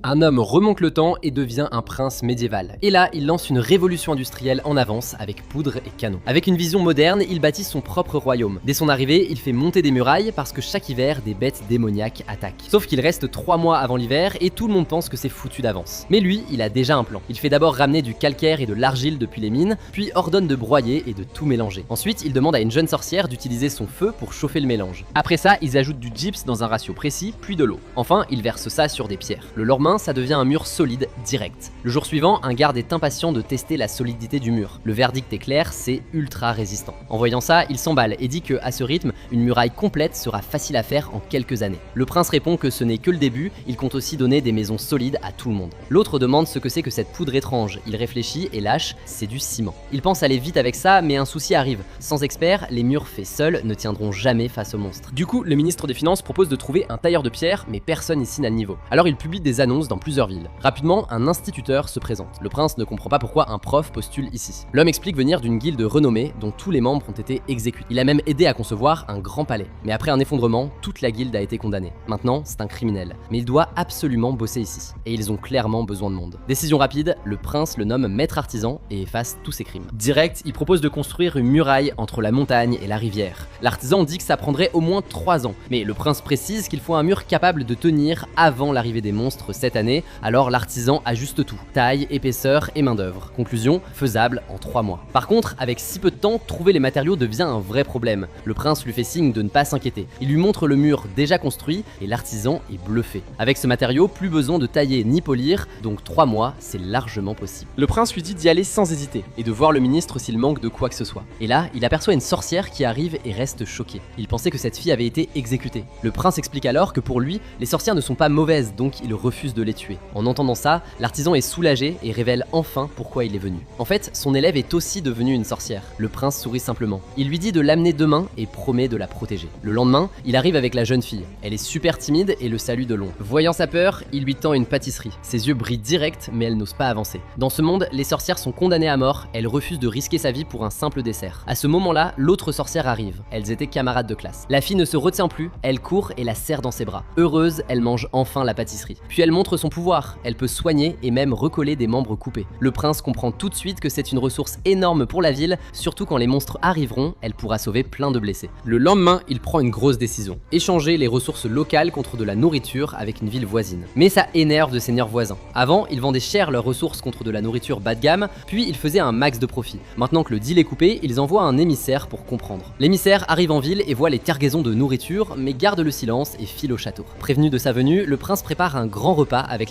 Un homme remonte le temps et devient un prince médiéval. Et là, il lance une révolution industrielle en avance avec poudre et canons. Avec une vision moderne, il bâtit son propre royaume. Dès son arrivée, il fait monter des murailles parce que chaque hiver, des bêtes démoniaques attaquent. Sauf qu'il reste 3 mois avant l'hiver et tout le monde pense que c'est foutu d'avance. Mais lui, il a déjà un plan. Il fait d'abord ramener du calcaire et de l'argile depuis les mines, puis ordonne de broyer et de tout mélanger. Ensuite, il demande à une jeune sorcière d'utiliser son feu pour chauffer le mélange. Après ça, ils ajoutent du gypse dans un ratio précis, puis de l'eau. Enfin, ils versent ça sur des pierres. Le lendemain, ça devient un mur solide, direct. Le jour suivant, un garde est impatient de tester la solidité du mur. Le verdict est clair, c'est ultra résistant. En voyant ça, il s'emballe et dit que, à ce rythme, une muraille complète sera facile à faire en quelques années. Le prince répond que ce n'est que le début, il compte aussi donner des maisons solides à tout le monde. L'autre demande ce que c'est que cette poudre étrange. Il réfléchit et lâche, c'est du ciment. Il pense aller vite avec ça, mais un souci arrive. Sans expert, les murs faits seuls ne tiendront jamais face au monstre. Du coup, le ministre des Finances propose de trouver un tailleur de pierre, mais personne ici n'a le niveau. Alors il publie des annonces dans plusieurs villes. Rapidement, un instituteur se présente. Le prince ne comprend pas pourquoi un prof postule ici. L'homme explique venir d'une guilde renommée dont tous les membres ont été exécutés. Il a même aidé à concevoir un grand palais. Mais après un effondrement, toute la guilde a été condamnée. Maintenant, c'est un criminel. Mais il doit absolument bosser ici. Et ils ont clairement besoin de monde. Décision rapide, le prince le nomme maître artisan et efface tous ses crimes. Direct, il propose de construire une muraille entre la montagne et la rivière. L'artisan dit que ça prendrait au moins 3 ans. Mais le prince précise qu'il faut un mur capable de tenir avant l'arrivée des monstres cette année. Alors l'artisan ajuste tout, taille, épaisseur et main d'œuvre. Conclusion, faisable en 3 mois. Par contre, avec si peu de temps, trouver les matériaux devient un vrai problème. Le prince lui fait signe de ne pas s'inquiéter. Il lui montre le mur déjà construit et l'artisan est bluffé. Avec ce matériau, plus besoin de tailler ni polir, donc 3 mois, c'est largement possible. Le prince lui dit d'y aller sans hésiter et de voir le ministre s'il manque de quoi que ce soit. Et là, il aperçoit une sorcière qui arrive et reste choqué. Il pensait que cette fille avait été exécutée. Le prince explique alors que pour lui, les sorcières ne sont pas mauvaises, donc il refuse de les tuer. En entendant ça, l'artisan est soulagé et révèle enfin pourquoi il est venu. En fait, son élève est aussi devenue une sorcière. Le prince sourit simplement. Il lui dit de l'amener demain et promet de la protéger. Le lendemain, il arrive avec la jeune fille. Elle est super timide et le salue de long. Voyant sa peur, il lui tend une pâtisserie. Ses yeux brillent direct, mais elle n'ose pas avancer. Dans ce monde, les sorcières sont condamnées à mort. Elle refuse de risquer sa vie pour un simple dessert. À ce moment-là, l'autre sorcière arrive. Elles étaient camarades de classe. La fille ne se retient plus, elle court et la serre dans ses bras. Heureuse, elle mange enfin la pâtisserie. Puis elle montre son pouvoir. Elle peut soigner et même recoller des membres coupés. Le prince comprend tout de suite que c'est une ressource énorme pour la ville, surtout quand les monstres arriveront, elle pourra sauver plein de blessés. Le lendemain, il prend une grosse décision. Échanger les ressources locales contre de la nourriture avec une ville voisine. Mais ça énerve de seigneurs voisins. Avant, ils vendaient cher leurs ressources contre de la nourriture bas de gamme, puis ils faisaient un max de profit. Maintenant que le deal est coupé, ils envoient un émissaire pour comprendre. L'émissaire arrive en ville et voit les cargaisons de nourriture, mais garde le silence et file au château. Prévenu de sa venue, le prince prépare un grand repas avec la